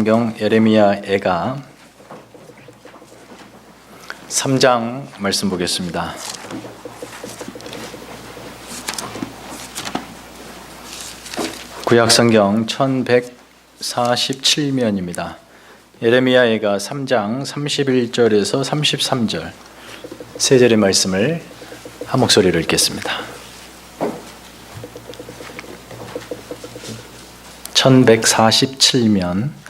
성경 예레미야 애가 3장 말씀 보겠습니다. 구약 성경 1147면입니다. 예레미야 애가 3장 31절에서 33절 세 절의 말씀을 한 목소리로 읽겠습니다. 1147면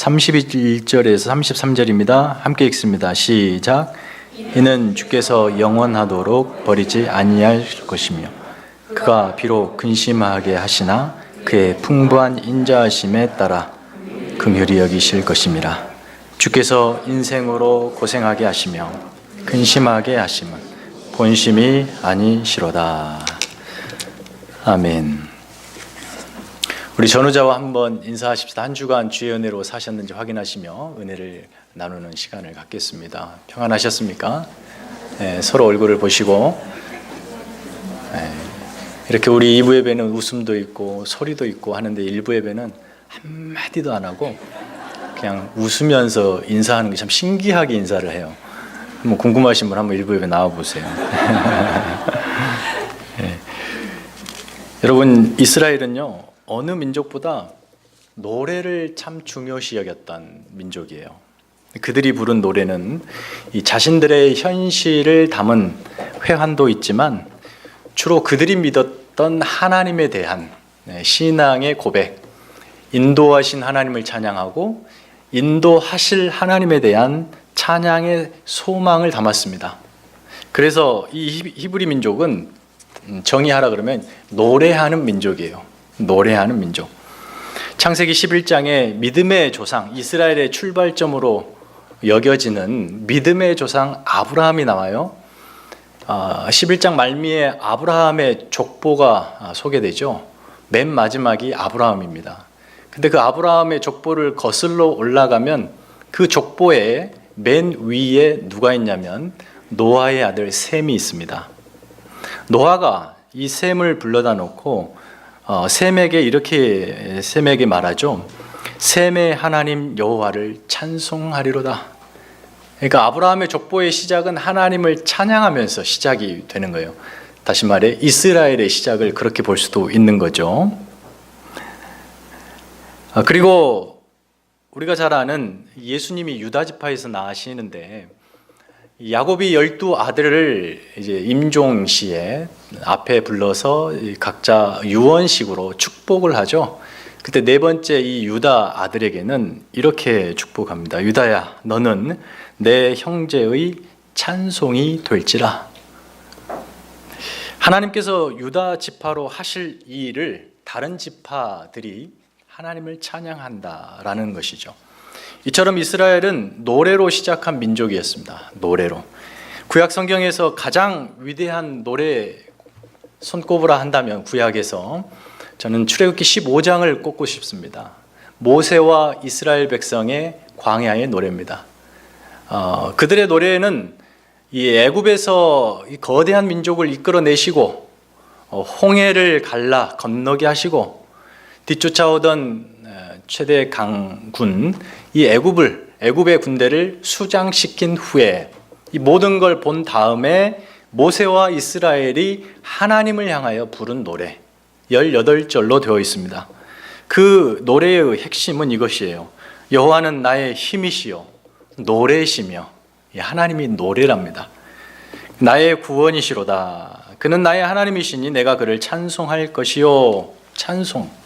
31절에서 33절입니다. 함께 읽습니다. 시작. 이는 주께서 영원하도록 버리지 아니할 것이며 그가 비록 근심하게 하시나 그의 풍부한 인자하심에 따라 긍휼히 여기실 것임이라. 주께서 인생으로 고생하게 하시며 근심하게 하심은 본심이 아니시로다. 아멘. 우리 전우자와 한번 인사하십시다. 한 주간 주의 은혜로 사셨는지 확인하시며 은혜를 나누는 시간을 갖겠습니다. 평안하셨습니까? 네, 서로 얼굴을 보시고 이렇게 우리 2부 예배는 웃음도 있고 소리도 있고 하는데 1부 예배는 한마디도 안 하고 그냥 웃으면서 인사하는 게 참 신기하게 인사를 해요. 한번 궁금하신 분 한번 1부 예배 나와보세요. 네. 여러분, 이스라엘은요 어느 민족보다 노래를 참 중요시 여겼던 민족이에요. 그들이 부른 노래는 이 자신들의 현실을 담은 회환도 있지만 주로 그들이 믿었던 하나님에 대한 신앙의 고백, 인도하신 하나님을 찬양하고 인도하실 하나님에 대한 찬양의 소망을 담았습니다. 그래서 이 히브리 민족은 정의하라 그러면 노래하는 민족이에요. 노래하는 민족. 창세기 11장에 믿음의 조상, 이스라엘의 출발점으로 여겨지는 믿음의 조상 아브라함이 나와요. 11장 말미에 아브라함의 족보가 소개되죠. 맨 마지막이 아브라함입니다. 근데 그 아브라함의 족보를 거슬러 올라가면 그 족보에 맨 위에 누가 있냐면 노아의 아들 셈이 있습니다. 노아가 이 셈을 불러다 놓고 셈에게 말하죠. 셈의 하나님 여호와를 찬송하리로다. 그러니까 아브라함의 족보의 시작은 하나님을 찬양하면서 시작이 되는 거예요. 다시 말해 이스라엘의 시작을 그렇게 볼 수도 있는 거죠. 그리고 우리가 잘 아는 예수님이 유다 지파에서 나시는데 야곱이 12아들을 이제 임종시에 앞에 불러서 각자 유언식으로 축복을 하죠. 그때 네 번째 이 유다 아들에게는 이렇게 축복합니다. 유다야, 너는 내 형제의 찬송이 될지라. 하나님께서 유다 지파로 하실 이 일을 다른 지파들이 하나님을 찬양한다라는 것이죠. 이처럼 이스라엘은 노래로 시작한 민족이었습니다. 노래로. 구약 성경에서 가장 위대한 노래 손꼽으라 한다면 구약에서 저는 출애굽기 15장을 꼽고 싶습니다. 모세와 이스라엘 백성의 광야의 노래입니다. 그들의 노래는 이 애굽에서 이 거대한 민족을 이끌어내시고 홍해를 갈라 건너게 하시고 뒤쫓아오던 최대 강군 이 애굽의 군대를 수장시킨 후에 이 모든 걸 본 다음에 모세와 이스라엘이 하나님을 향하여 부른 노래 18절로 되어 있습니다. 그 노래의 핵심은 이것이에요. 여호와는 나의 힘이시요 노래시며 하나님이 노래랍니다. 나의 구원이시로다. 그는 나의 하나님이시니 내가 그를 찬송할 것이요. 찬송.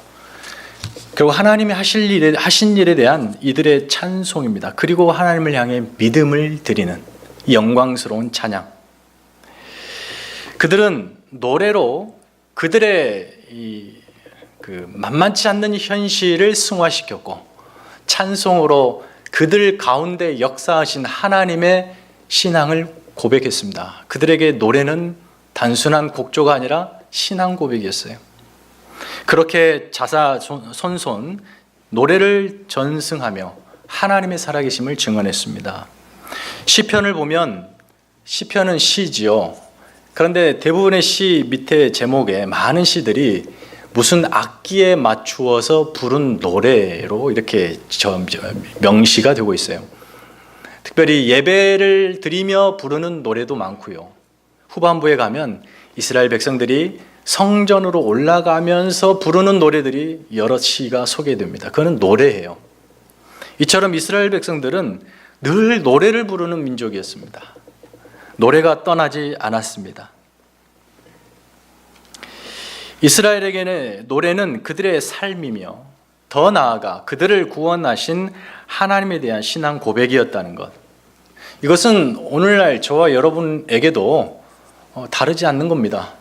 그리고 하나님이 하신 일에 대한 이들의 찬송입니다. 그리고 하나님을 향해 믿음을 드리는 영광스러운 찬양. 그들은 노래로 그들의 만만치 않는 현실을 승화시켰고 찬송으로 그들 가운데 역사하신 하나님의 신앙을 고백했습니다. 그들에게 노래는 단순한 곡조가 아니라 신앙 고백이었어요. 그렇게 자사손손 노래를 전승하며 하나님의 살아계심을 증언했습니다. 시편을 보면 시편은 시지요. 그런데 대부분의 시 밑에 제목에 많은 시들이 무슨 악기에 맞추어서 부른 노래로 이렇게 명시가 되고 있어요. 특별히 예배를 드리며 부르는 노래도 많고요. 후반부에 가면 이스라엘 백성들이 성전으로 올라가면서 부르는 노래들이 여러 시가 소개됩니다. 그거는 노래예요. 이처럼 이스라엘 백성들은 늘 노래를 부르는 민족이었습니다. 노래가 떠나지 않았습니다. 이스라엘에게는 노래는 그들의 삶이며 더 나아가 그들을 구원하신 하나님에 대한 신앙 고백이었다는 것. 이것은 오늘날 저와 여러분에게도 다르지 않는 겁니다.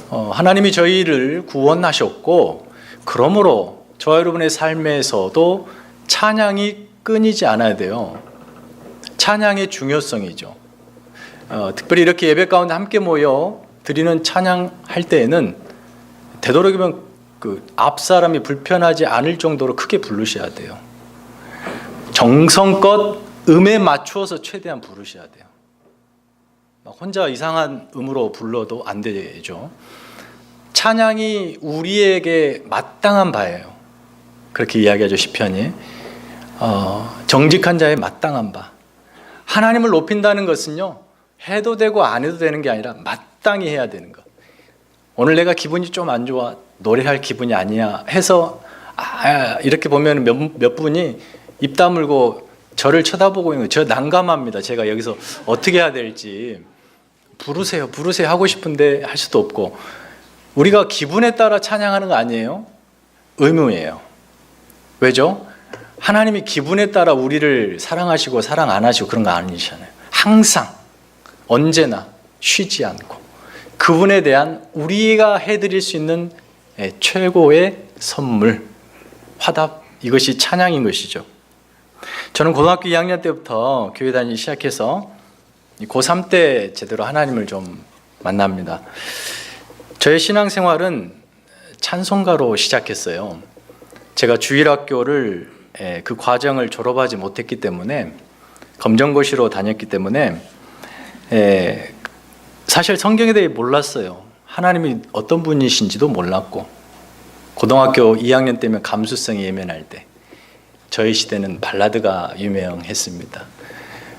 하나님이 저희를 구원하셨고 그러므로 저와 여러분의 삶에서도 찬양이 끊이지 않아야 돼요. 찬양의 중요성이죠. 특별히 이렇게 예배 가운데 함께 모여 드리는 찬양할 때에는 되도록이면 그 앞 사람이 불편하지 않을 정도로 크게 부르셔야 돼요. 정성껏 음에 맞추어서 최대한 부르셔야 돼요. 혼자 이상한 음으로 불러도 안 되죠. 찬양이 우리에게 마땅한 바예요. 그렇게 이야기하죠, 시편이. 정직한 자의 마땅한 바. 하나님을 높인다는 것은요, 해도 되고 안 해도 되는 게 아니라 마땅히 해야 되는 것. 오늘 내가 기분이 좀 안 좋아, 노래할 기분이 아니야 해서 이렇게 보면 몇 분이 입 다물고 저를 쳐다보고 있는 거예요. 저 난감합니다. 제가 여기서 어떻게 해야 될지. 부르세요 하고 싶은데 할 수도 없고. 우리가 기분에 따라 찬양하는 거 아니에요? 의무예요. 왜죠? 하나님이 기분에 따라 우리를 사랑하시고 사랑 안 하시고 그런 거 아니잖아요. 항상 언제나 쉬지 않고 그분에 대한 우리가 해드릴 수 있는 최고의 선물, 화답, 이것이 찬양인 것이죠. 저는 고등학교 2학년 때부터 교회 다니기 시작해서 고3 때 제대로 하나님을 좀 만납니다. 저의 신앙생활은 찬송가로 시작했어요. 제가 주일학교를 그 과정을 졸업하지 못했기 때문에, 검정고시로 다녔기 때문에 사실 성경에 대해 몰랐어요. 하나님이 어떤 분이신지도 몰랐고, 고등학교 2학년 때면 감수성이 예민할 때 저희 시대는 발라드가 유명했습니다.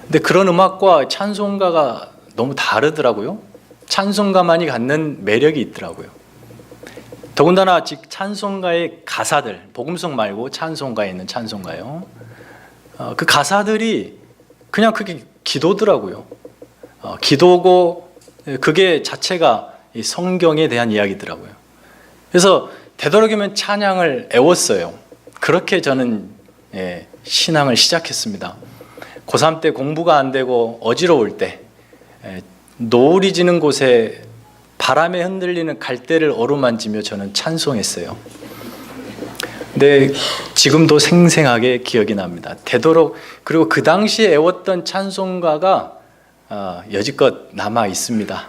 근데 그런 음악과 찬송가가 너무 다르더라고요. 찬송가만이 갖는 매력이 있더라고요. 더군다나 찬송가의 가사들, 복음성 말고 찬송가에 있는 찬송가요. 그 가사들이 그냥 그게 기도더라고요. 기도고 그게 자체가 이 성경에 대한 이야기더라고요. 그래서 되도록이면 찬양을 애웠어요. 그렇게 저는 신앙을 시작했습니다. 고3 때 공부가 안 되고 어지러울 때 노을이 지는 곳에 바람에 흔들리는 갈대를 어루만지며 저는 찬송했어요. 근데 지금도 생생하게 기억이 납니다. 되도록, 그리고 그 당시에 애웠던 찬송가가 여지껏 남아 있습니다.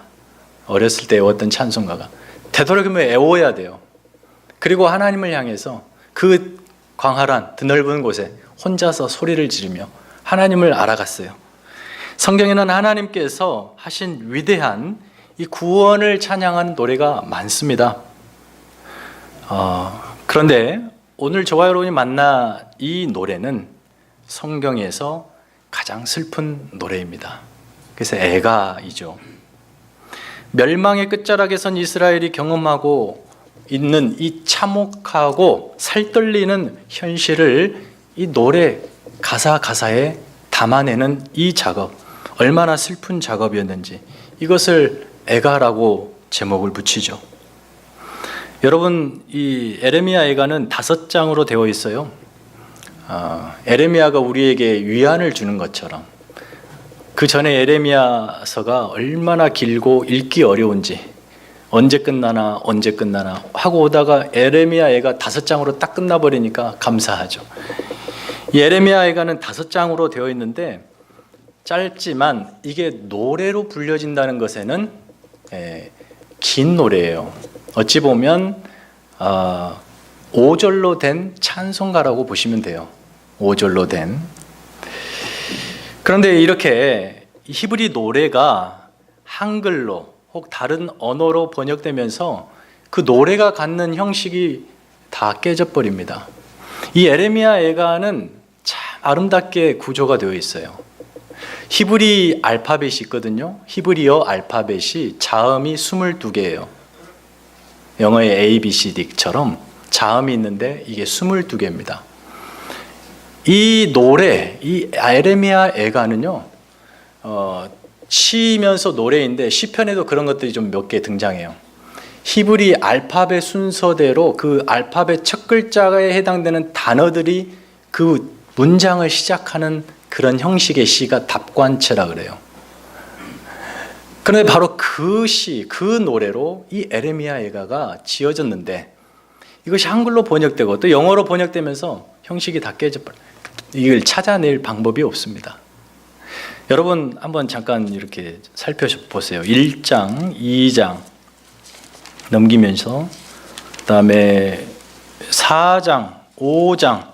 어렸을 때 애웠던 찬송가가 되도록이면 애워야 돼요. 그리고 하나님을 향해서 그 광활한 드넓은 곳에 혼자서 소리를 지르며 하나님을 알아갔어요. 성경에는 하나님께서 하신 위대한 이 구원을 찬양하는 노래가 많습니다. 그런데 오늘 저와 여러분이 만나 이 노래는 성경에서 가장 슬픈 노래입니다. 그래서 애가이죠. 멸망의 끝자락에 선 이스라엘이 경험하고 있는 이 참혹하고 살떨리는 현실을 이 노래 가사에 담아내는 이 작업, 얼마나 슬픈 작업이었는지, 이것을 애가라고 제목을 붙이죠. 여러분, 이 에레미야 애가는 5장으로 되어 있어요. 에레미야가 우리에게 위안을 주는 것처럼 그 전에 에레미야서가 얼마나 길고 읽기 어려운지, 언제 끝나나 하고 오다가 에레미야 애가 5장으로 딱 끝나버리니까 감사하죠. 이 에레미야 애가는 5장으로 되어 있는데 짧지만 이게 노래로 불려진다는 것에는 긴 노래예요. 어찌 보면 5절로 된 찬송가라고 보시면 돼요. 5절로 된. 그런데 이렇게 히브리 노래가 한글로 혹 다른 언어로 번역되면서 그 노래가 갖는 형식이 다 깨져버립니다. 이 에레미야 애가는 참 아름답게 구조가 되어 있어요. 히브리 알파벳이 있거든요. 히브리어 알파벳이 자음이 22개예요. 영어의 A, B, C, D처럼 자음이 있는데 이게 22개입니다. 이 노래, 이 에레미야 애가는요, 시면서 노래인데 시편에도 그런 것들이 좀 몇 개 등장해요. 히브리 알파벳 순서대로 그 알파벳 첫 글자에 해당되는 단어들이 그 문장을 시작하는 그런 형식의 시가 답관체라 그래요. 그런데 바로 그 시, 그 노래로 이 에레미야 애가가 지어졌는데 이것이 한글로 번역되고 또 영어로 번역되면서 형식이 다 깨져버려요. 이걸 찾아낼 방법이 없습니다. 여러분 한번 잠깐 이렇게 살펴보세요. 1장, 2장 넘기면서 그다음에 4장, 5장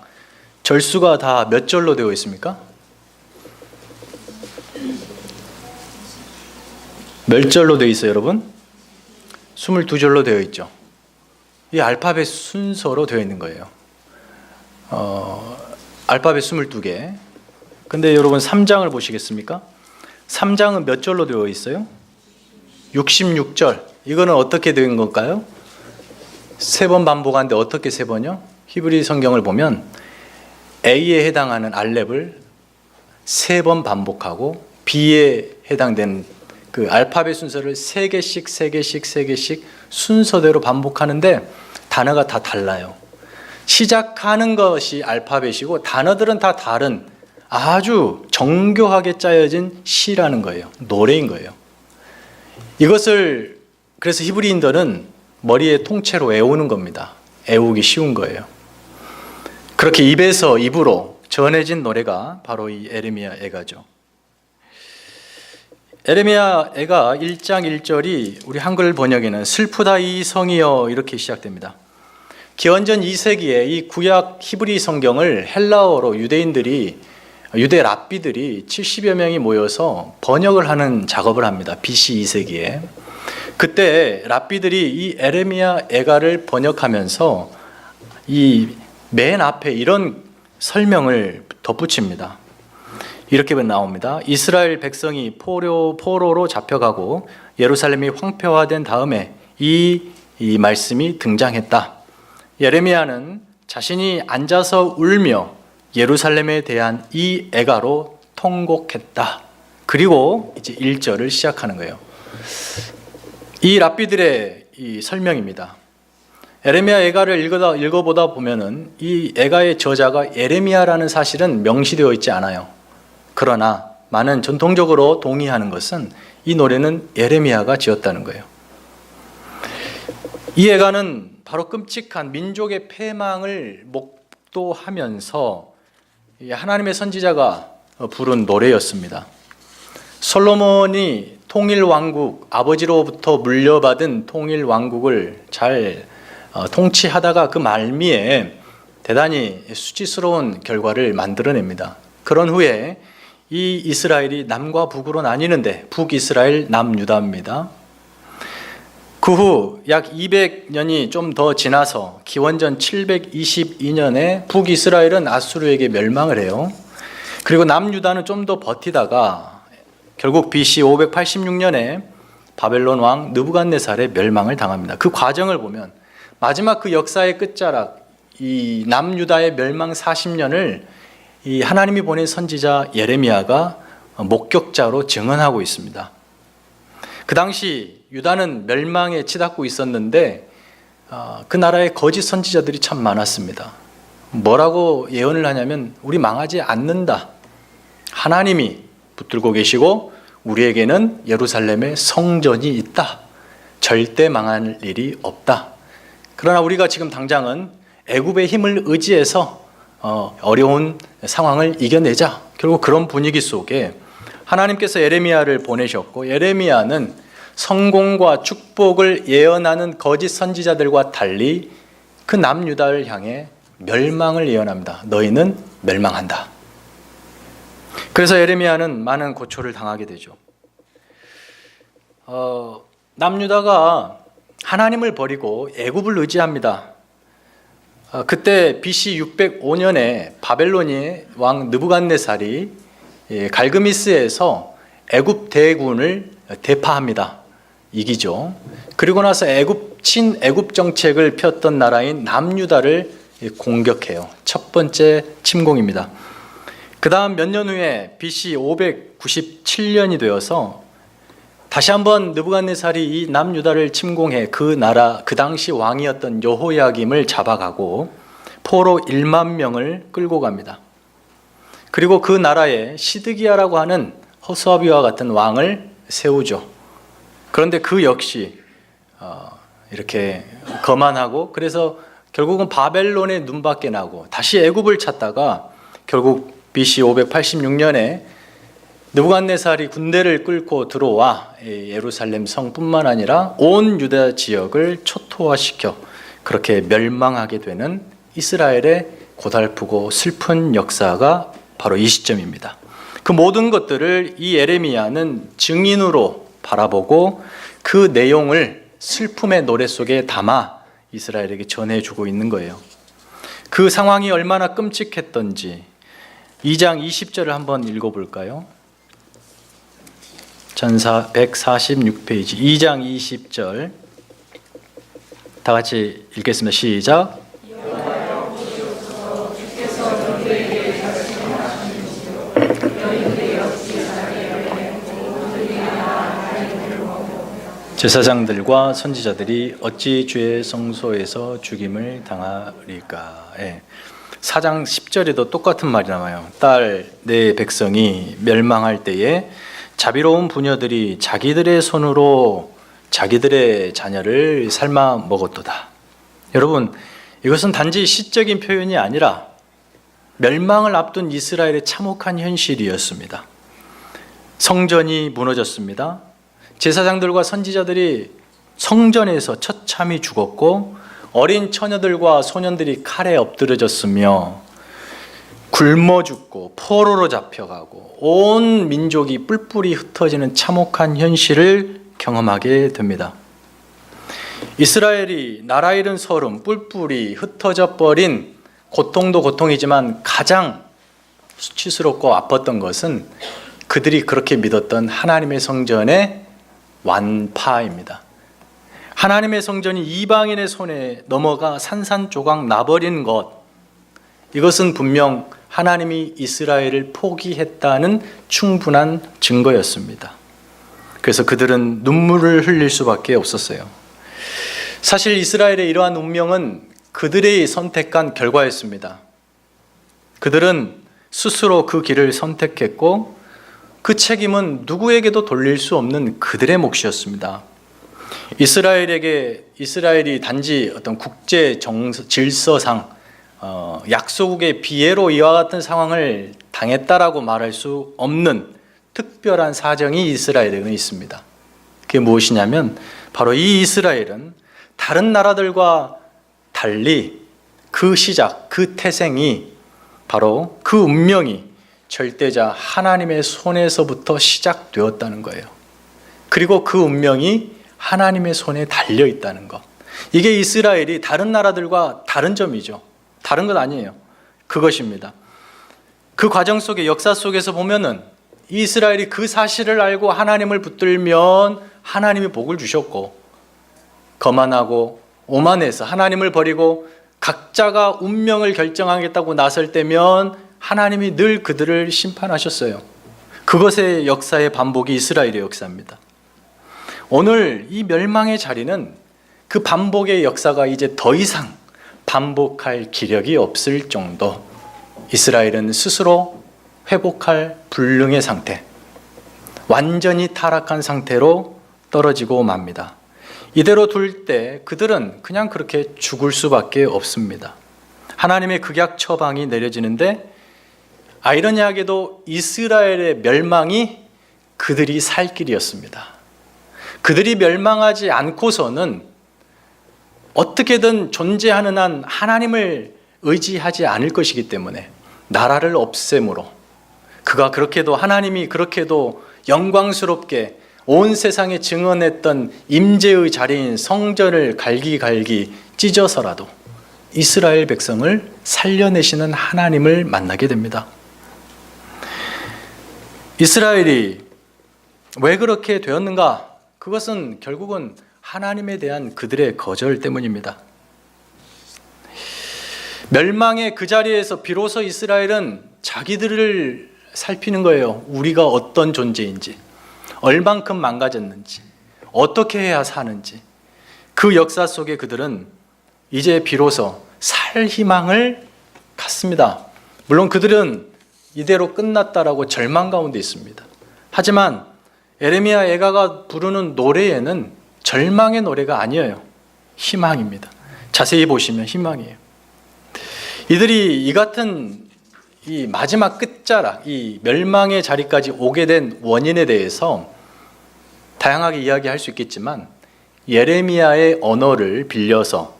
절수가 다 몇 절로 되어 있습니까? 몇 절로 되어 있어요, 여러분? 22절로 되어 있죠. 이 알파벳 순서로 되어 있는 거예요. 알파벳 22개. 근데 여러분 3장을 보시겠습니까? 3장은 몇 절로 되어 있어요? 66절. 이거는 어떻게 된 걸까요? 3번 반복하는데 어떻게 3번이요? 히브리 성경을 보면 A에 해당하는 알렙을 3번 반복하고 B에 해당되는 그 알파벳 순서를 3개씩 순서대로 반복하는데 단어가 다 달라요. 시작하는 것이 알파벳이고 단어들은 다 다른 아주 정교하게 짜여진 시라는 거예요. 노래인 거예요. 이것을 그래서 히브리인들은 머리에 통째로 외우는 겁니다. 외우기 쉬운 거예요. 그렇게 입에서 입으로 전해진 노래가 바로 이 에레미야 애가죠. 에레미야 애가 1장 1절이 우리 한글 번역에는 슬프다 이 성이여 이렇게 시작됩니다. 기원전 2세기에 이 구약 히브리 성경을 헬라어로 유대 랍비들이 70여 명이 모여서 번역을 하는 작업을 합니다. BC 2세기에. 그때 랍비들이 이 에레미야 애가를 번역하면서 이 맨 앞에 이런 설명을 덧붙입니다. 이렇게 나옵니다. 이스라엘 백성이 포로로 잡혀가고 예루살렘이 황폐화된 다음에 이 말씀이 등장했다. 예레미야는 자신이 앉아서 울며 예루살렘에 대한 이 애가로 통곡했다. 그리고 이제 1절을 시작하는 거예요. 이 랍비들의 이 설명입니다. 에레미야 애가를 읽어보다 보면은 이 애가의 저자가 예레미야라는 사실은 명시되어 있지 않아요. 그러나 많은 전통적으로 동의하는 것은 이 노래는 예레미야가 지었다는 거예요. 이 애가는 바로 끔찍한 민족의 패망을 목도하면서 하나님의 선지자가 부른 노래였습니다. 솔로몬이 통일왕국, 아버지로부터 물려받은 통일왕국을 잘 통치하다가 그 말미에 대단히 수치스러운 결과를 만들어냅니다. 그런 후에 이 이스라엘이 남과 북으로 나뉘는데 북이스라엘, 남유다입니다. 그 후 약 200년이 좀 더 지나서 기원전 722년에 북이스라엘은 아수르에게 멸망을 해요. 그리고 남유다는 좀 더 버티다가 결국 BC 586년에 바벨론 왕 느부갓네살의 멸망을 당합니다. 그 과정을 보면 마지막 그 역사의 끝자락 이 남유다의 멸망 40년을 이 하나님이 보낸 선지자 예레미야가 목격자로 증언하고 있습니다. 그 당시 유다는 멸망에 치닫고 있었는데 그 나라에 거짓 선지자들이 참 많았습니다. 뭐라고 예언을 하냐면 우리 망하지 않는다. 하나님이 붙들고 계시고 우리에게는 예루살렘에 성전이 있다. 절대 망할 일이 없다. 그러나 우리가 지금 당장은 애굽의 힘을 의지해서 어려운 상황을 이겨내자. 결국 그런 분위기 속에 하나님께서 예레미야를 보내셨고 예레미야는 성공과 축복을 예언하는 거짓 선지자들과 달리 그 남유다를 향해 멸망을 예언합니다. 너희는 멸망한다. 그래서 예레미야는 많은 고초를 당하게 되죠. 남유다가 하나님을 버리고 애굽을 의지합니다. 그때 BC 605년에 바벨론의 왕 느부갓네살이 갈그미스에서 애굽 대군을 대파합니다. 이기죠. 그리고 나서 친애굽 정책을 폈던 나라인 남유다를 공격해요. 첫 번째 침공입니다. 그 다음 몇 년 후에 BC 597년이 되어서 다시 한번 느부갓네살이 이 남유다를 침공해 그 당시 왕이었던 여호야김을 잡아가고 포로 1만 명을 끌고 갑니다. 그리고 그 나라에 시드기야라고 하는 허수아비와 같은 왕을 세우죠. 그런데 그 역시 이렇게 거만하고, 그래서 결국은 바벨론의 눈밖에 나고 다시 애굽을 찾다가 결국 BC 586년에 느부갓네살이 군대를 끌고 들어와 예루살렘 성뿐만 아니라 온 유다 지역을 초토화시켜 그렇게 멸망하게 되는 이스라엘의 고달프고 슬픈 역사가 바로 이 시점입니다. 그 모든 것들을 이 예레미야는 증인으로 바라보고 그 내용을 슬픔의 노래 속에 담아 이스라엘에게 전해주고 있는 거예요. 그 상황이 얼마나 끔찍했던지 2장 20절을 한번 읽어볼까요? 전사 146페이지 2장 20절 다 같이 읽겠습니다. 시작. 제사장들과 선지자들이 어찌 주의 성소에서 죽임을 당하리까. 4장 10절에도 똑같은 말이 나와요. 딸 내 백성이 멸망할 때에 자비로운 부녀들이 자기들의 손으로 자기들의 자녀를 삶아 먹었도다. 여러분, 이것은 단지 시적인 표현이 아니라 멸망을 앞둔 이스라엘의 참혹한 현실이었습니다. 성전이 무너졌습니다. 제사장들과 선지자들이 성전에서 처참히 죽었고 어린 처녀들과 소년들이 칼에 엎드려졌으며 굶어 죽고 포로로 잡혀가고 온 민족이 뿔뿔이 흩어지는 참혹한 현실을 경험하게 됩니다. 이스라엘이 나라 잃은 소름, 뿔뿔이 흩어져 버린 고통도 고통이지만 가장 수치스럽고 아팠던 것은 그들이 그렇게 믿었던 하나님의 성전의 완파입니다. 하나님의 성전이 이방인의 손에 넘어가 산산조각 나버린 것, 이것은 분명 하나님이 이스라엘을 포기했다는 충분한 증거였습니다. 그래서 그들은 눈물을 흘릴 수밖에 없었어요. 사실 이스라엘의 이러한 운명은 그들의 선택한 결과였습니다. 그들은 스스로 그 길을 선택했고 그 책임은 누구에게도 돌릴 수 없는 그들의 몫이었습니다. 이스라엘이 단지 어떤 국제 질서상 약소국의 비애로 이와 같은 상황을 당했다라고 말할 수 없는 특별한 사정이 이스라엘에는 있습니다. 그게 무엇이냐면 바로 이 이스라엘은 다른 나라들과 달리 그 시작, 그 태생이 바로 그 운명이 절대자 하나님의 손에서부터 시작되었다는 거예요. 그리고 그 운명이 하나님의 손에 달려 있다는 것. 이게 이스라엘이 다른 나라들과 다른 점이죠. 다른 것 아니에요. 그것입니다. 그 과정 속에, 역사 속에서 보면은 이스라엘이 그 사실을 알고 하나님을 붙들면 하나님이 복을 주셨고, 거만하고 오만해서 하나님을 버리고 각자가 운명을 결정하겠다고 나설 때면 하나님이 늘 그들을 심판하셨어요. 그것의 역사의 반복이 이스라엘의 역사입니다. 오늘 이 멸망의 자리는 그 반복의 역사가 이제 더 이상 반복할 기력이 없을 정도, 이스라엘은 스스로 회복할 불능의 상태, 완전히 타락한 상태로 떨어지고 맙니다. 이대로 둘 때 그들은 그냥 그렇게 죽을 수밖에 없습니다. 하나님의 극약 처방이 내려지는데 아이러니하게도 이스라엘의 멸망이 그들이 살 길이었습니다. 그들이 멸망하지 않고서는 어떻게든 존재하는 한 하나님을 의지하지 않을 것이기 때문에 나라를 없앰으로, 그가 그렇게도, 하나님이 그렇게도 영광스럽게 온 세상에 증언했던 임재의 자리인 성전을 갈기갈기 찢어서라도 이스라엘 백성을 살려내시는 하나님을 만나게 됩니다. 이스라엘이 왜 그렇게 되었는가? 그것은 결국은 하나님에 대한 그들의 거절 때문입니다. 멸망의 그 자리에서 비로소 이스라엘은 자기들을 살피는 거예요. 우리가 어떤 존재인지, 얼만큼 망가졌는지, 어떻게 해야 사는지. 그 역사 속에 그들은 이제 비로소 살 희망을 갖습니다. 물론 그들은 이대로 끝났다라고 절망 가운데 있습니다. 하지만 에레미야 애가가 부르는 노래에는 절망의 노래가 아니에요. 희망입니다. 자세히 보시면 희망이에요. 이들이 이 같은 이 마지막 끝자락, 이 멸망의 자리까지 오게 된 원인에 대해서 다양하게 이야기할 수 있겠지만 예레미야의 언어를 빌려서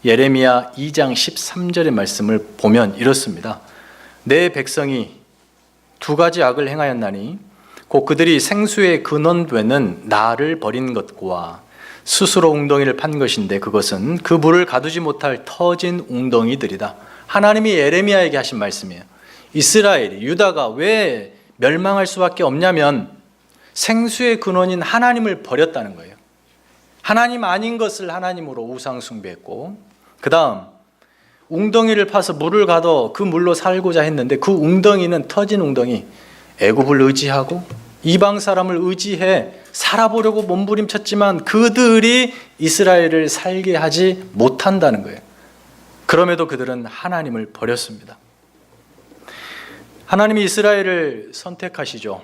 예레미야 2장 13절의 말씀을 보면 이렇습니다. 내 백성이 두 가지 악을 행하였나니 곧 그들이 생수의 근원되는 나를 버린 것과 스스로 웅덩이를 판 것인데 그것은 그 물을 가두지 못할 터진 웅덩이들이다. 하나님이 예레미야에게 하신 말씀이에요. 이스라엘이, 유다가 왜 멸망할 수밖에 없냐면 생수의 근원인 하나님을 버렸다는 거예요. 하나님 아닌 것을 하나님으로 우상 숭배했고, 그 다음 웅덩이를 파서 물을 가둬 그 물로 살고자 했는데 그 웅덩이는 터진 웅덩이, 애굽을 의지하고 이방 사람을 의지해 살아보려고 몸부림쳤지만 그들이 이스라엘을 살게 하지 못한다는 거예요. 그럼에도 그들은 하나님을 버렸습니다. 하나님이 이스라엘을 선택하시죠.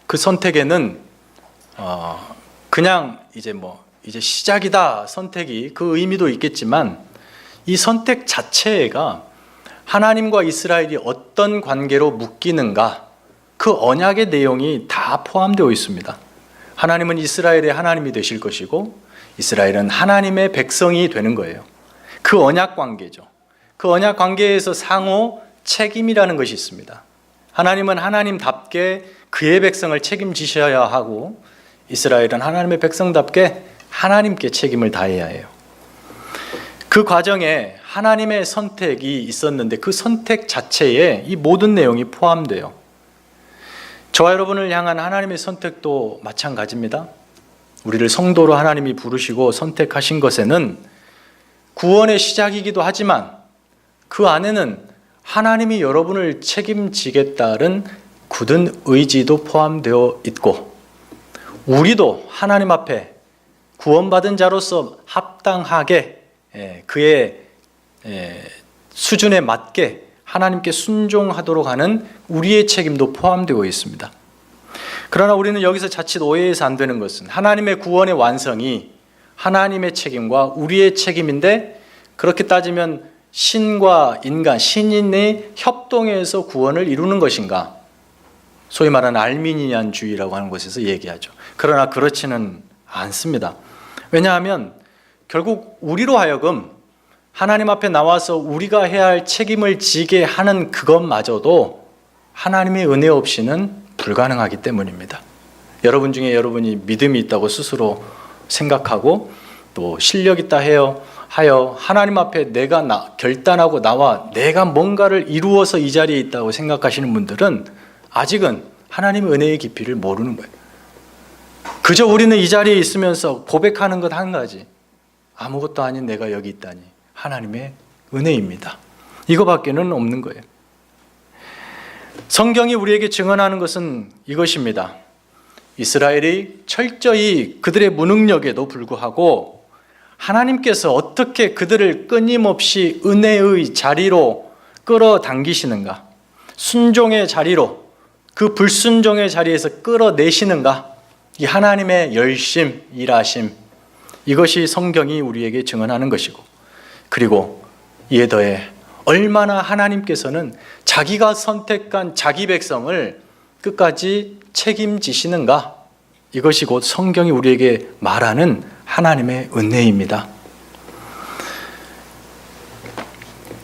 그 선택에는 그냥 이제 시작이다 선택이 그 의미도 있겠지만 이 선택 자체가 하나님과 이스라엘이 어떤 관계로 묶이는가 그 언약의 내용이 다 포함되어 있습니다. 하나님은 이스라엘의 하나님이 되실 것이고 이스라엘은 하나님의 백성이 되는 거예요. 그 언약 관계죠. 그 언약 관계에서 상호 책임이라는 것이 있습니다. 하나님은 하나님답게 그의 백성을 책임지셔야 하고 이스라엘은 하나님의 백성답게 하나님께 책임을 다해야 해요. 그 과정에 하나님의 선택이 있었는데 그 선택 자체에 이 모든 내용이 포함돼요. 저와 여러분을 향한 하나님의 선택도 마찬가지입니다. 우리를 성도로 하나님이 부르시고 선택하신 것에는 구원의 시작이기도 하지만 그 안에는 하나님이 여러분을 책임지겠다는 굳은 의지도 포함되어 있고 우리도 하나님 앞에 구원받은 자로서 합당하게 그의 수준에 맞게 하나님께 순종하도록 하는 우리의 책임도 포함되어 있습니다. 그러나 우리는 여기서 자칫 오해해서 안 되는 것은 하나님의 구원의 완성이 하나님의 책임과 우리의 책임인데 그렇게 따지면 신과 인간, 신인의 협동에서 구원을 이루는 것인가? 소위 말하는 알미니안주의라고 하는 곳에서 얘기하죠. 그러나 그렇지는 않습니다. 왜냐하면 결국 우리로 하여금 하나님 앞에 나와서 우리가 해야 할 책임을 지게 하는 그것마저도 하나님의 은혜 없이는 불가능하기 때문입니다. 여러분 중에 여러분이 믿음이 있다고 스스로 생각하고 또 실력 있다 하여 하나님 앞에 내가 결단하고 나와 내가 뭔가를 이루어서 이 자리에 있다고 생각하시는 분들은 아직은 하나님의 은혜의 깊이를 모르는 거예요. 그저 우리는 이 자리에 있으면서 고백하는 것 한 가지, 아무것도 아닌 내가 여기 있다니 하나님의 은혜입니다. 이거밖에는 없는 거예요. 성경이 우리에게 증언하는 것은 이것입니다. 이스라엘이 철저히 그들의 무능력에도 불구하고 하나님께서 어떻게 그들을 끊임없이 은혜의 자리로 끌어당기시는가, 순종의 자리로 그 불순종의 자리에서 끌어내시는가, 이 하나님의 열심, 일하심, 이것이 성경이 우리에게 증언하는 것이고, 그리고 이에 더해 얼마나 하나님께서는 자기가 선택한 자기 백성을 끝까지 책임지시는가, 이것이 곧 성경이 우리에게 말하는 하나님의 은혜입니다.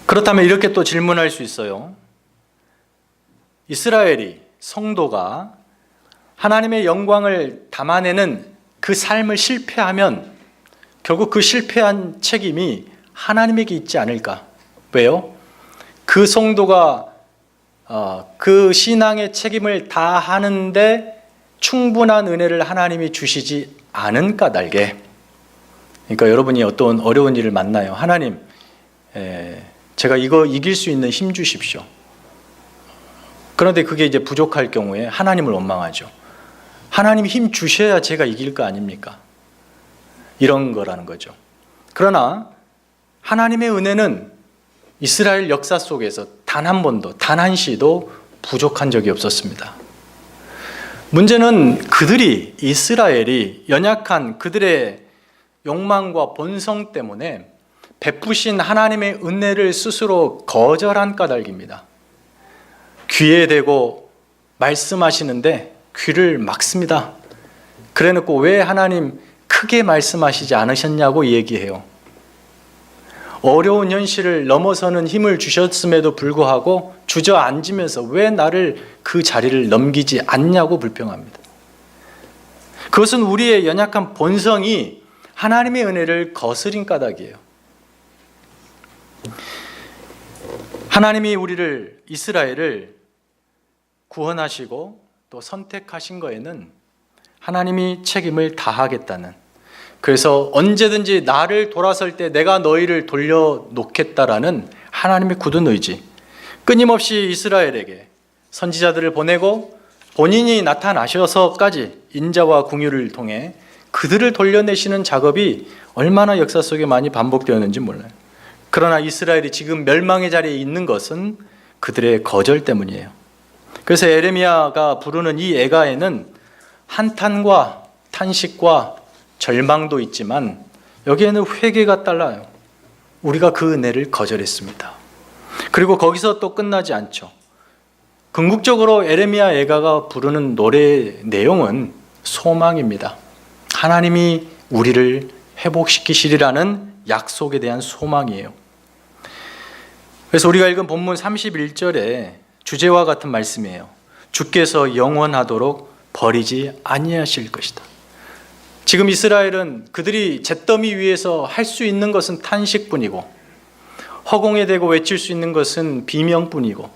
그렇다면 이렇게 또 질문할 수 있어요. 이스라엘이, 성도가 하나님의 영광을 담아내는 그 삶을 실패하면 결국 그 실패한 책임이 하나님에게 있지 않을까? 왜요? 그 성도가 그 신앙의 책임을 다하는데 충분한 은혜를 하나님이 주시지 않은 까닭에, 그러니까 여러분이 어떤 어려운 일을 만나요. 하나님, 제가 이거 이길 수 있는 힘 주십시오. 그런데 그게 이제 부족할 경우에 하나님을 원망하죠. 하나님이 힘 주셔야 제가 이길 거 아닙니까? 이런 거라는 거죠. 그러나 하나님의 은혜는 이스라엘 역사 속에서 단 한 번도, 단 한 시도 부족한 적이 없었습니다. 문제는 이스라엘이 연약한 그들의 욕망과 본성 때문에 베푸신 하나님의 은혜를 스스로 거절한 까닭입니다. 귀에 대고 말씀하시는데 귀를 막습니다. 그래놓고 왜 하나님 크게 말씀하시지 않으셨냐고 얘기해요. 어려운 현실을 넘어서는 힘을 주셨음에도 불구하고 주저앉으면서 왜 나를 그 자리를 넘기지 않냐고 불평합니다. 그것은 우리의 연약한 본성이 하나님의 은혜를 거스린 까닭이에요. 하나님이 이스라엘을 구원하시고 또 선택하신 거에는 하나님이 책임을 다하겠다는, 그래서 언제든지 나를 돌아설 때 내가 너희를 돌려놓겠다라는 하나님의 굳은 의지, 끊임없이 이스라엘에게 선지자들을 보내고 본인이 나타나셔서까지 인자와 긍휼을 통해 그들을 돌려내시는 작업이 얼마나 역사 속에 많이 반복되었는지 몰라요. 그러나 이스라엘이 지금 멸망의 자리에 있는 것은 그들의 거절 때문이에요. 그래서 에레미야가 부르는 이 애가에는 한탄과 탄식과 절망도 있지만 여기에는 회개가 딸라요. 우리가 그 은혜를 거절했습니다. 그리고 거기서 또 끝나지 않죠. 궁극적으로 에레미야 애가가 부르는 노래의 내용은 소망입니다. 하나님이 우리를 회복시키시리라는 약속에 대한 소망이에요. 그래서 우리가 읽은 본문 31절에 주제와 같은 말씀이에요. 주께서 영원하도록 버리지 아니하실 것이다. 지금 이스라엘은 그들이 잿더미 위에서 할 수 있는 것은 탄식뿐이고 허공에 대고 외칠 수 있는 것은 비명뿐이고,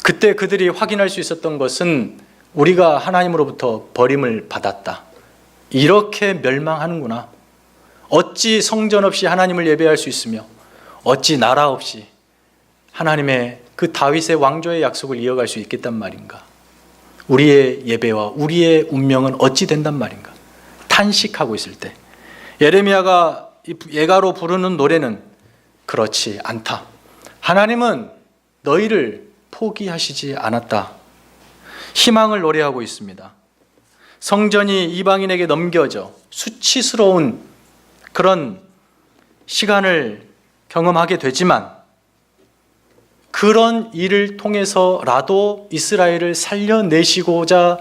그때 그들이 확인할 수 있었던 것은 우리가 하나님으로부터 버림을 받았다, 이렇게 멸망하는구나. 어찌 성전 없이 하나님을 예배할 수 있으며 어찌 나라 없이 하나님의 그 다윗의 왕조의 약속을 이어갈 수 있겠단 말인가. 우리의 예배와 우리의 운명은 어찌 된단 말인가. 탄식하고 있을 때 예레미야가 예가로 부르는 노래는 그렇지 않다. 하나님은 너희를 포기하시지 않았다. 희망을 노래하고 있습니다. 성전이 이방인에게 넘겨져 수치스러운 그런 시간을 경험하게 되지만 그런 일을 통해서라도 이스라엘을 살려내시고자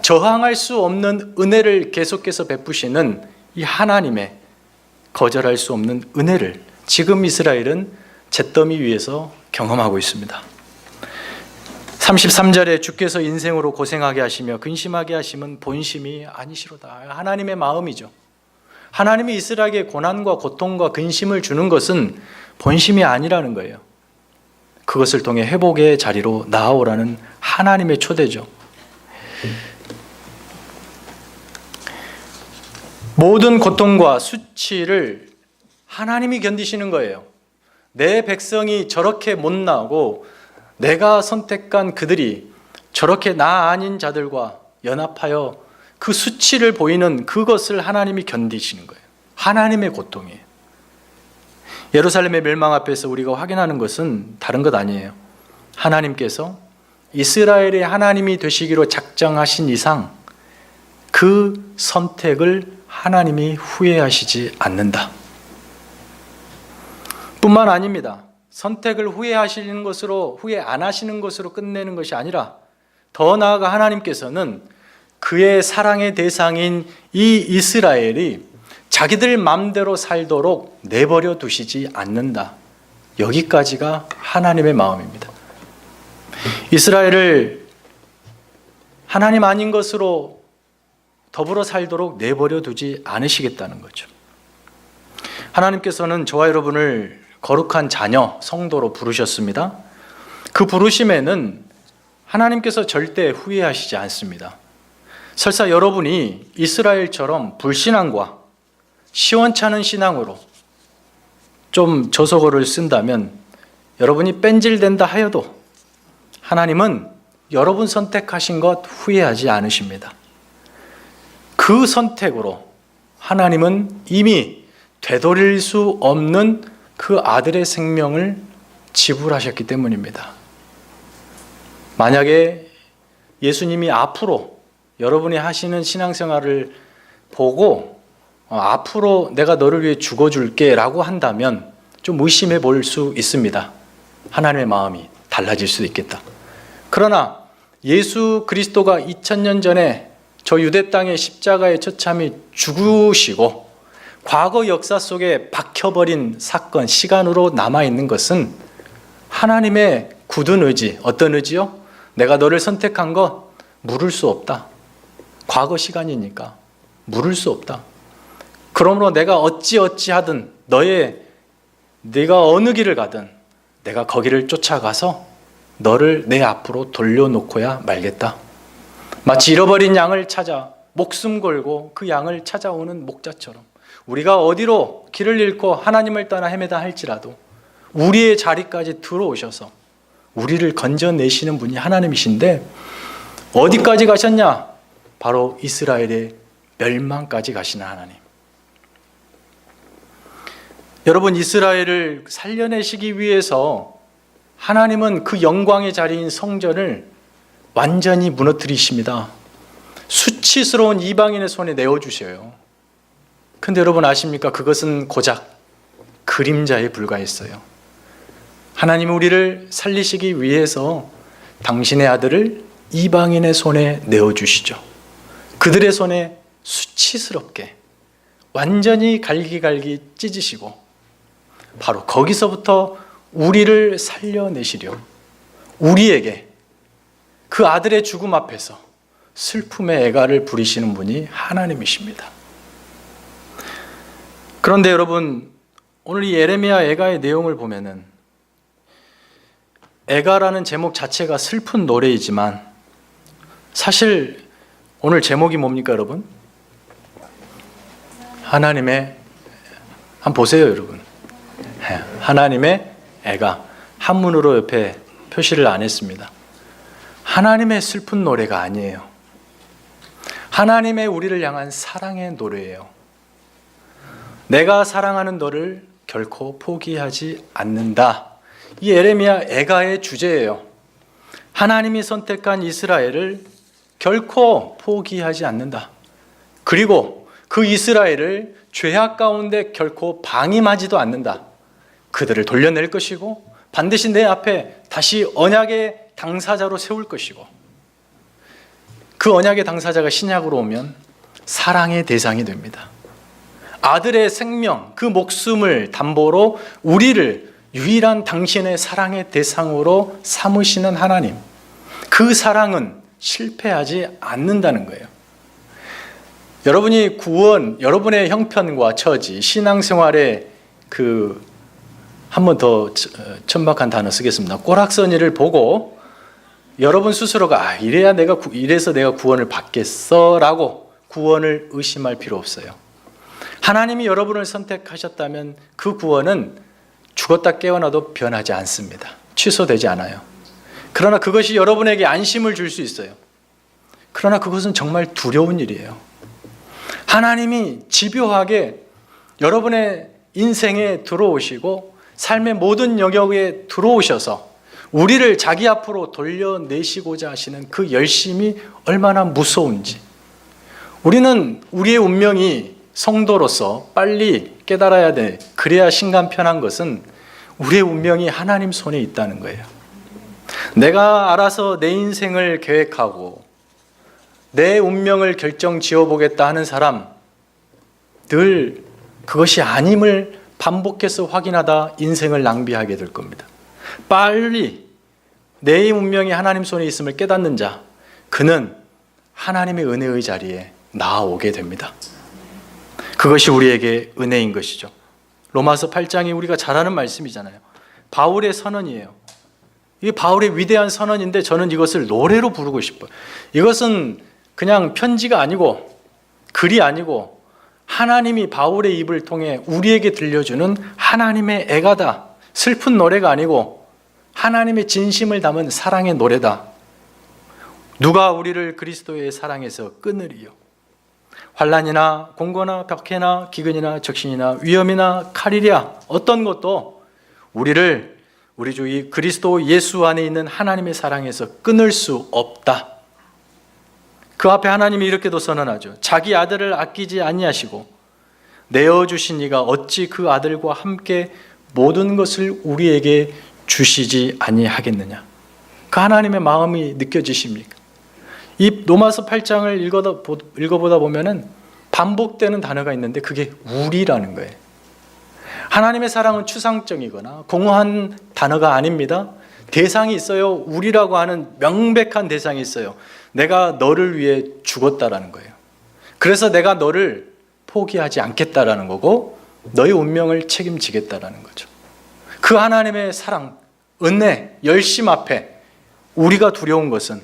저항할 수 없는 은혜를 계속해서 베푸시는 이 하나님의 거절할 수 없는 은혜를 지금 이스라엘은 잿더미 위에서 경험하고 있습니다. 33절에 주께서 인생으로 고생하게 하시며 근심하게 하심은 본심이 아니시로다. 하나님의 마음이죠. 하나님이 이스라엘에게 고난과 고통과 근심을 주는 것은 본심이 아니라는 거예요. 그것을 통해 회복의 자리로 나아오라는 하나님의 초대죠. 모든 고통과 수치를 하나님이 견디시는 거예요. 내 백성이 저렇게 못 나오고 내가 선택한 그들이 저렇게 나 아닌 자들과 연합하여 그 수치를 보이는 그것을 하나님이 견디시는 거예요. 하나님의 고통이에요. 예루살렘의 멸망 앞에서 우리가 확인하는 것은 다른 것 아니에요. 하나님께서 이스라엘의 하나님이 되시기로 작정하신 이상 그 선택을 하나님이 후회하시지 않는다. 뿐만 아닙니다. 선택을 후회 안 하시는 것으로 끝내는 것이 아니라 더 나아가 하나님께서는 그의 사랑의 대상인 이 이스라엘이 자기들 마음대로 살도록 내버려 두시지 않는다. 여기까지가 하나님의 마음입니다. 이스라엘을 하나님 아닌 것으로 더불어 살도록 내버려 두지 않으시겠다는 거죠. 하나님께서는 저와 여러분을 거룩한 자녀, 성도로 부르셨습니다. 그 부르심에는 하나님께서 절대 후회하시지 않습니다. 설사 여러분이 이스라엘처럼 불신앙과 시원찮은 신앙으로 좀 저속어를 쓴다면 여러분이 뺀질된다 하여도 하나님은 여러분 선택하신 것 후회하지 않으십니다. 그 선택으로 하나님은 이미 되돌릴 수 없는 그 아들의 생명을 지불하셨기 때문입니다. 만약에 예수님이 앞으로 여러분이 하시는 신앙생활을 보고 앞으로 내가 너를 위해 죽어줄게 라고 한다면 좀 의심해 볼 수 있습니다. 하나님의 마음이 달라질 수도 있겠다. 그러나 예수 그리스도가 2000년 전에 저 유대 땅의 십자가의 처참히 죽으시고 과거 역사 속에 박혀버린 사건, 시간으로 남아있는 것은 하나님의 굳은 의지, 어떤 의지요? 내가 너를 선택한 것 물을 수 없다. 과거 시간이니까 물을 수 없다. 그러므로 내가 어찌하든 네가 어느 길을 가든 내가 거기를 쫓아가서 너를 내 앞으로 돌려놓고야 말겠다. 마치 잃어버린 양을 찾아 목숨 걸고 그 양을 찾아오는 목자처럼 우리가 어디로 길을 잃고 하나님을 떠나 헤매다 할지라도 우리의 자리까지 들어오셔서 우리를 건져내시는 분이 하나님이신데 어디까지 가셨냐? 바로 이스라엘의 멸망까지 가시는 하나님. 여러분, 이스라엘을 살려내시기 위해서 하나님은 그 영광의 자리인 성전을 완전히 무너뜨리십니다. 수치스러운 이방인의 손에 내어주셔요. 근데 여러분 아십니까? 그것은 고작 그림자에 불과했어요. 하나님은 우리를 살리시기 위해서 당신의 아들을 이방인의 손에 내어주시죠. 그들의 손에 수치스럽게 완전히 갈기갈기 찢으시고 바로 거기서부터 우리를 살려내시려 우리에게 그 아들의 죽음 앞에서 슬픔의 애가를 부리시는 분이 하나님이십니다. 그런데 여러분, 오늘 이 예레미야 애가의 내용을 보면은 애가라는 제목 자체가 슬픈 노래이지만 사실 오늘 제목이 뭡니까 여러분? 하나님의, 한번 보세요 여러분. 하나님의 애가, 한문으로 옆에 표시를 안 했습니다. 하나님의 슬픈 노래가 아니에요. 하나님의 우리를 향한 사랑의 노래예요. 내가 사랑하는 너를 결코 포기하지 않는다. 이 예레미야 애가의 주제예요. 하나님이 선택한 이스라엘을 결코 포기하지 않는다. 그리고 그 이스라엘을 죄악 가운데 결코 방임하지도 않는다. 그들을 돌려낼 것이고 반드시 내 앞에 다시 언약의 당사자로 세울 것이고 그 언약의 당사자가 신약으로 오면 사랑의 대상이 됩니다. 아들의 생명, 그 목숨을 담보로 우리를 유일한 당신의 사랑의 대상으로 삼으시는 하나님, 그 사랑은 실패하지 않는다는 거예요. 여러분이 구원, 여러분의 형편과 처지, 신앙생활에 한 번 더 천박한 단어 쓰겠습니다. 꼬락서니를 보고 여러분 스스로가 이래서 내가 구원을 받겠어라고 구원을 의심할 필요 없어요. 하나님이 여러분을 선택하셨다면 그 구원은 죽었다 깨어나도 변하지 않습니다. 취소되지 않아요. 그러나 그것이 여러분에게 안심을 줄 수 있어요. 그러나 그것은 정말 두려운 일이에요. 하나님이 집요하게 여러분의 인생에 들어오시고 삶의 모든 영역에 들어오셔서 우리를 자기 앞으로 돌려내시고자 하시는 그 열심이 얼마나 무서운지, 우리는 우리의 운명이 성도로서 빨리 깨달아야 돼. 그래야 신간 편한 것은 우리의 운명이 하나님 손에 있다는 거예요. 내가 알아서 내 인생을 계획하고 내 운명을 결정 지어보겠다 하는 사람, 늘 그것이 아님을 반복해서 확인하다 인생을 낭비하게 될 겁니다. 빨리 내 운명이 하나님 손에 있음을 깨닫는 자, 그는 하나님의 은혜의 자리에 나아오게 됩니다. 그것이 우리에게 은혜인 것이죠. 로마서 8장이 우리가 잘 아는 말씀이잖아요. 바울의 선언이에요. 이게 바울의 위대한 선언인데 저는 이것을 노래로 부르고 싶어요. 이것은 그냥 편지가 아니고 글이 아니고 하나님이 바울의 입을 통해 우리에게 들려주는 하나님의 애가다. 슬픈 노래가 아니고 하나님의 진심을 담은 사랑의 노래다. 누가 우리를 그리스도의 사랑에서 끊으리요? 환난이나 공고나 박해나 기근이나 적신이나 위험이나 칼이랴 어떤 것도 우리를 우리 주 그리스도 예수 안에 있는 하나님의 사랑에서 끊을 수 없다. 그 앞에 하나님이 이렇게도 선언하죠. 자기 아들을 아끼지 아니하시고 내어주신 이가 어찌 그 아들과 함께 모든 것을 우리에게 주시지 아니하겠느냐. 그 하나님의 마음이 느껴지십니까? 이 로마서 8장을 읽어보다 보면은 반복되는 단어가 있는데 그게 우리라는 거예요. 하나님의 사랑은 추상적이거나 공허한 단어가 아닙니다. 대상이 있어요. 우리라고 하는 명백한 대상이 있어요. 내가 너를 위해 죽었다라는 거예요. 그래서 내가 너를 포기하지 않겠다라는 거고 너의 운명을 책임지겠다라는 거죠. 그 하나님의 사랑, 은혜, 열심 앞에 우리가 두려운 것은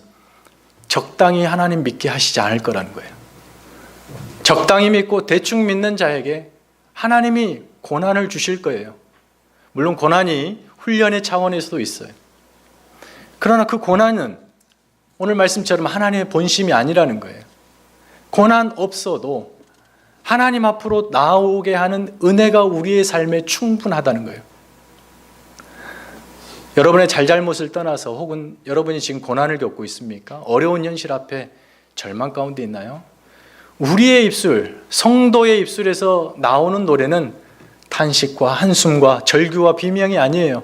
적당히 하나님 믿게 하시지 않을 거라는 거예요. 적당히 믿고 대충 믿는 자에게 하나님이 고난을 주실 거예요. 물론 고난이 훈련의 차원에서도 있어요. 그러나 그 고난은 오늘 말씀처럼 하나님의 본심이 아니라는 거예요. 고난 없어도 하나님 앞으로 나오게 하는 은혜가 우리의 삶에 충분하다는 거예요. 여러분의 잘잘못을 떠나서 혹은 여러분이 지금 고난을 겪고 있습니까? 어려운 현실 앞에 절망 가운데 있나요? 우리의 입술, 성도의 입술에서 나오는 노래는 탄식과 한숨과 절규와 비명이 아니에요.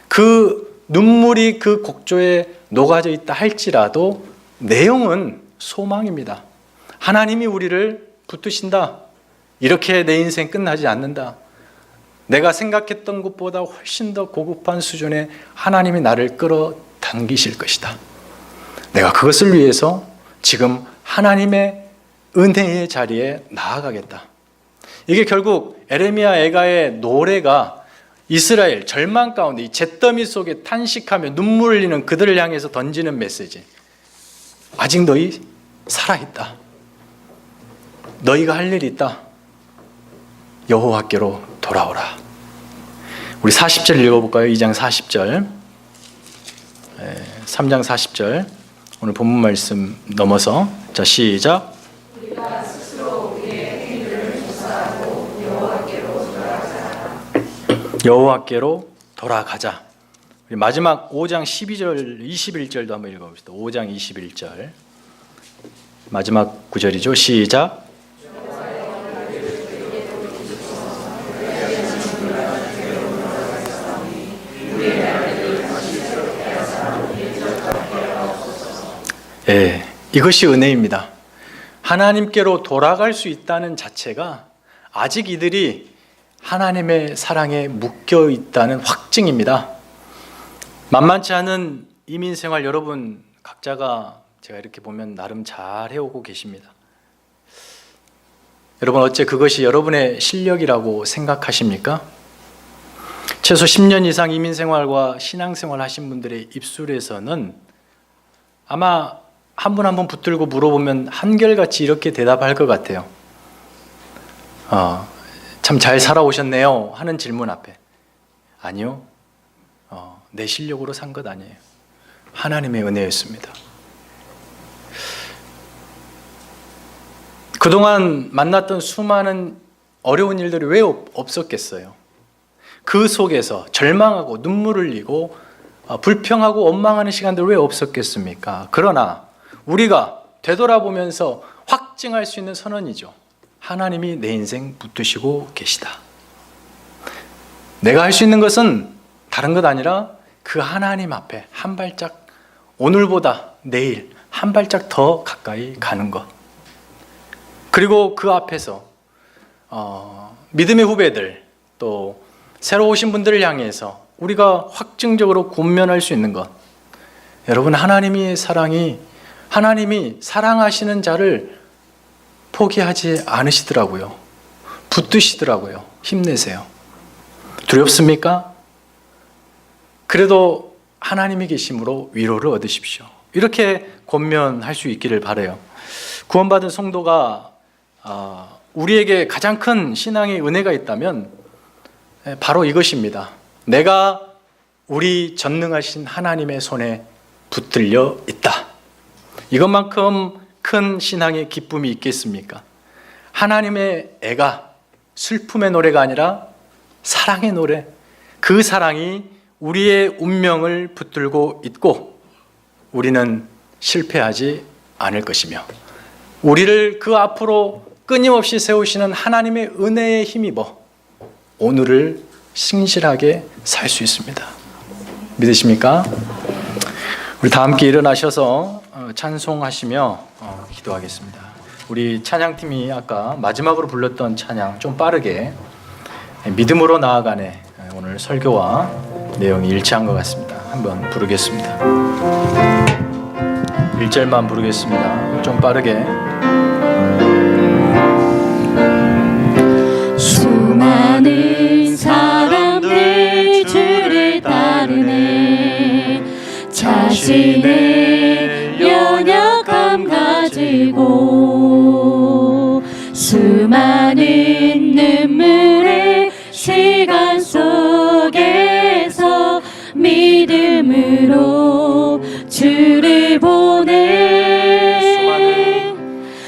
그 눈물이 그 곡조에 녹아져 있다 할지라도 내용은 소망입니다. 하나님이 우리를 붙드신다. 이렇게 내 인생 끝나지 않는다. 내가 생각했던 것보다 훨씬 더 고급한 수준의 하나님이 나를 끌어당기실 것이다. 내가 그것을 위해서 지금 하나님의 은혜의 자리에 나아가겠다. 이게 결국 에레미야 애가의 노래가 이스라엘 절망 가운데 이 잿더미 속에 탄식하며 눈물 흘리는 그들을 향해서 던지는 메시지. 아직 너희 살아있다. 너희가 할 일이 있다. 여호와께로 돌아오라. 우리 40절 읽어볼까요? 2장 40절 3장 40절 오늘 본문 말씀 넘어서 자 시작. 우리가 스스로 우리의 행위를 조사하고 여호와께로 돌아가자. 우리 마지막 5장 12절 21절도 한번 읽어봅시다. 5장 21절 마지막 구절이죠. 시작. 이것이 은혜입니다. 하나님께로 돌아갈 수 있다는 자체가 아직 이들이 하나님의 사랑에 묶여 있다는 확증입니다. 만만치 않은 이민 생활 여러분 각자가 제가 이렇게 보면 나름 잘 해오고 계십니다. 여러분 어째 그것이 여러분의 실력이라고 생각하십니까? 최소 10년 이상 이민 생활과 신앙 생활 하신 분들의 입술에서는 아마 한 분 한 분 붙들고 물어보면 한결같이 이렇게 대답할 것 같아요. 참 잘 살아오셨네요 하는 질문 앞에 아니요, 내 실력으로 산 것 아니에요. 하나님의 은혜였습니다. 그동안 만났던 수많은 어려운 일들이 왜 없었겠어요? 그 속에서 절망하고 눈물 흘리고 불평하고 원망하는 시간들 왜 없었겠습니까? 그러나 우리가 되돌아보면서 확증할 수 있는 선언이죠. 하나님이 내 인생 붙드시고 계시다. 내가 할 수 있는 것은 다른 것 아니라 그 하나님 앞에 한 발짝, 오늘보다 내일 한 발짝 더 가까이 가는 것. 그리고 그 앞에서 믿음의 후배들 또 새로 오신 분들을 향해서 우리가 확증적으로 권면할 수 있는 것. 여러분 하나님의 사랑이 하나님이 사랑하시는 자를 포기하지 않으시더라고요. 붙드시더라고요. 힘내세요. 두렵습니까? 그래도 하나님이 계심으로 위로를 얻으십시오. 이렇게 권면할 수 있기를 바라요. 구원받은 성도가 우리에게 가장 큰 신앙의 은혜가 있다면 바로 이것입니다. 내가 우리 전능하신 하나님의 손에 붙들려 있다. 이것만큼 큰 신앙의 기쁨이 있겠습니까? 하나님의 애가 슬픔의 노래가 아니라 사랑의 노래, 그 사랑이 우리의 운명을 붙들고 있고 우리는 실패하지 않을 것이며 우리를 그 앞으로 끊임없이 세우시는 하나님의 은혜에 힘입어 오늘을 신실하게 살 수 있습니다. 믿으십니까? 우리 다 함께 일어나셔서 찬송하시며 기도하겠습니다. 우리 찬양팀이 아까 마지막으로 불렀던 찬양 좀 빠르게 믿음으로 나아가네, 오늘 설교와 내용이 일치한 것 같습니다. 한번 부르겠습니다. 1절만 부르겠습니다. 좀 빠르게. 수많은 사람들 주를 따르네, 자신의 연약함 가지고 수많은 눈물의 시간 속에서 믿음으로 주를 보내.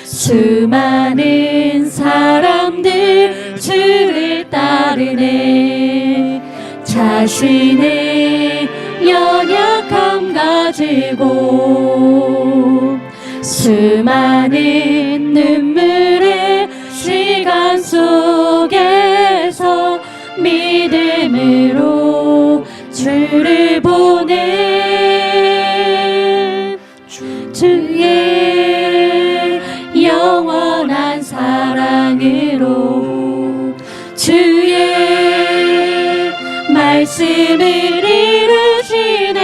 수많은 사람들 주를 따르네, 자신의 연약함 가지고 수많은 눈물의 시간 속에서 믿음으로 주를 보내. 주의 영원한 사랑으로 주의 말씀을 이루시네.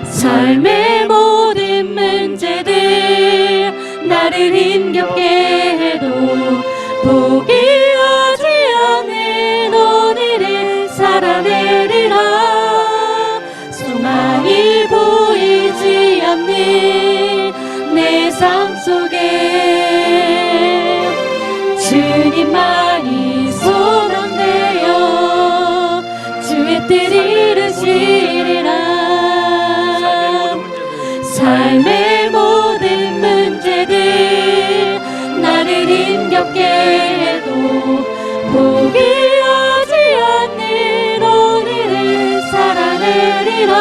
삶의 모든 문제들 나를 힘겹게 해도 포기하지 않는 오늘을 살아내리라. 소망이 보이지 않는 내 삶 속에 주님만이 소망되어 주의 뜻 이루시리라. 삶의 모든 문제들 나를 힘겹게 해도 포기하지 않는 오늘을 살아내리라.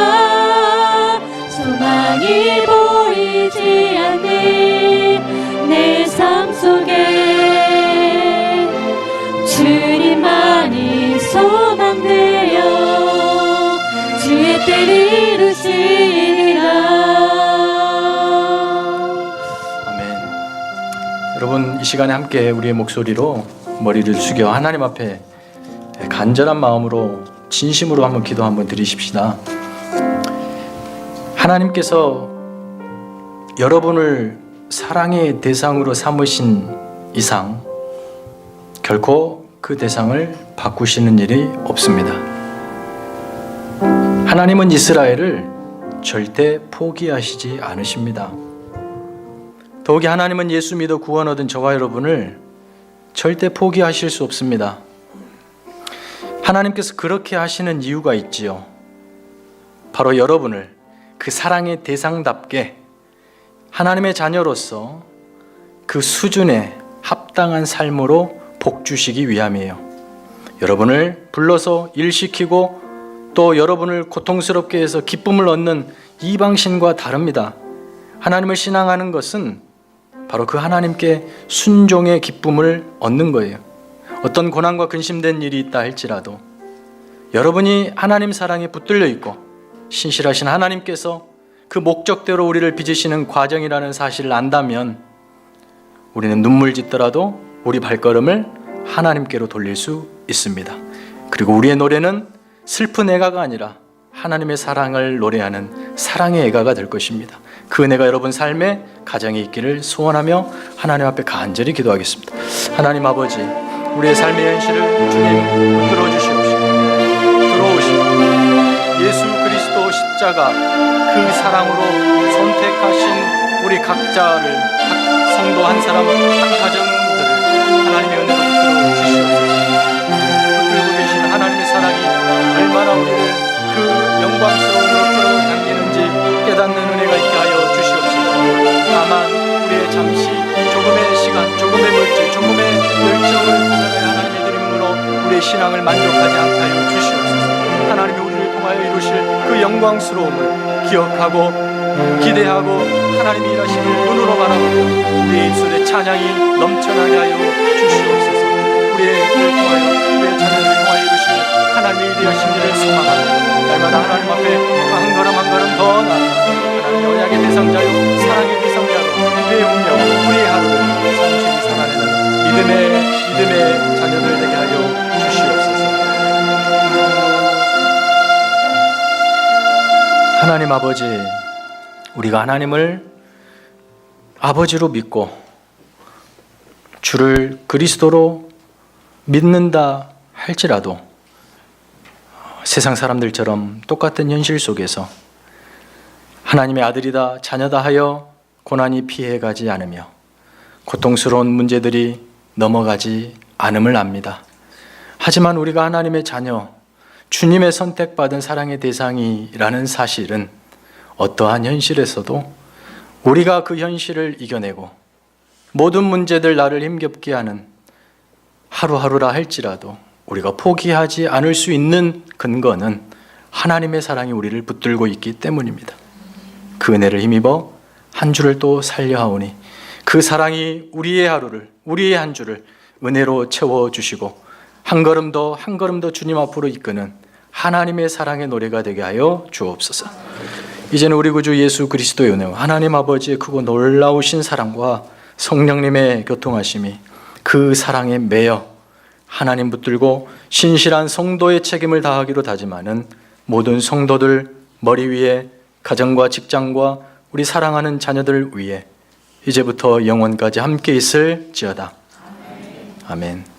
소망이 보이지 않는 내 삶 속에 주님만이 소망되어 주의 뜻 이루시리라. 여러분, 이 시간에 함께 우리의 목소리로 머리를 숙여 하나님 앞에 간절한 마음으로 진심으로 한번 기도 한번 드리십시다. 하나님께서 여러분을 사랑의 대상으로 삼으신 이상 결코 그 대상을 바꾸시는 일이 없습니다. 하나님은 이스라엘을 절대 포기하시지 않으십니다. 더욱이 하나님은 예수 믿어 구원 얻은 저와 여러분을 절대 포기하실 수 없습니다. 하나님께서 그렇게 하시는 이유가 있지요. 바로 여러분을 그 사랑의 대상답게 하나님의 자녀로서 그 수준에 합당한 삶으로 복주시기 위함이에요. 여러분을 불러서 일시키고 또 여러분을 고통스럽게 해서 기쁨을 얻는 이방신과 다릅니다. 하나님을 신앙하는 것은 바로 그 하나님께 순종의 기쁨을 얻는 거예요. 어떤 고난과 근심된 일이 있다 할지라도 여러분이 하나님 사랑에 붙들려 있고 신실하신 하나님께서 그 목적대로 우리를 빚으시는 과정이라는 사실을 안다면 우리는 눈물 짓더라도 우리 발걸음을 하나님께로 돌릴 수 있습니다. 그리고 우리의 노래는 슬픈 애가가 아니라 하나님의 사랑을 노래하는 사랑의 애가가 될 것입니다. 그 은혜가 여러분 삶에 가정에 있기를 소원하며 하나님 앞에 간절히 기도하겠습니다. 하나님 아버지, 우리의 삶의 현실을 주님 붙들어 주시옵시고 들어오시고 예수 그리스도 십자가 그 사랑으로 선택하신 우리 각자를, 각 성도 한 사람 한 가정들을 하나님의 은혜로 붙들어 주시옵소서. 붙들고 계신 하나님의 사랑이 얼마나 우리를 그 영광스러움으로 끌어당기는지 깨닫는 은혜가 있게 하여 주시옵소서. 다만 우리의 잠시 조금의 시간, 조금의 물질, 조금의 열정을 통하여 하나님의 이름으로 우리의 신앙을 만족하지 않게 하여 주시옵소서. 하나님이 우리를 통하여 이루실 그 영광스러움을 기억하고 기대하고 하나님이 일하심을 눈으로 바라보고 우리의 입술에 찬양이 넘쳐나게 하여 주시옵소서. 우리를 통하여 우리의 찬양을 통하여 이루실 하나님의 위대하신 일을 소망하며 날마다 하나님 앞에 한 걸음 한 걸음 더 나아가 하나님의 언약의 대상자요 사랑의 대상자로 우리의 운명, 우리의 하루를 성실히 살아내는 믿음의 자녀들 되게 하여 주시옵소서. 하나님 아버지, 우리가 하나님을 아버지로 믿고 주를 그리스도로 믿는다 할지라도 세상 사람들처럼 똑같은 현실 속에서 하나님의 아들이다 자녀다 하여 고난이 피해가지 않으며 고통스러운 문제들이 넘어가지 않음을 압니다. 하지만 우리가 하나님의 자녀, 주님의 선택받은 사랑의 대상이라는 사실은 어떠한 현실에서도 우리가 그 현실을 이겨내고 모든 문제들 나를 힘겹게 하는 하루하루라 할지라도 우리가 포기하지 않을 수 있는 근거는 하나님의 사랑이 우리를 붙들고 있기 때문입니다. 그 은혜를 힘입어 한 주를 또 살려 하오니 그 사랑이 우리의 하루를, 우리의 한 주를 은혜로 채워주시고 한 걸음 더 한 걸음 더 주님 앞으로 이끄는 하나님의 사랑의 노래가 되게 하여 주옵소서. 이제는 우리 구주 예수 그리스도의 은혜와 하나님 아버지의 크고 놀라우신 사랑과 성령님의 교통하심이 그 사랑에 매여 하나님 붙들고 신실한 성도의 책임을 다하기로 다짐하는 모든 성도들 머리 위에 가정과 직장과 우리 사랑하는 자녀들 위에 이제부터 영원까지 함께 있을지어다. 아멘.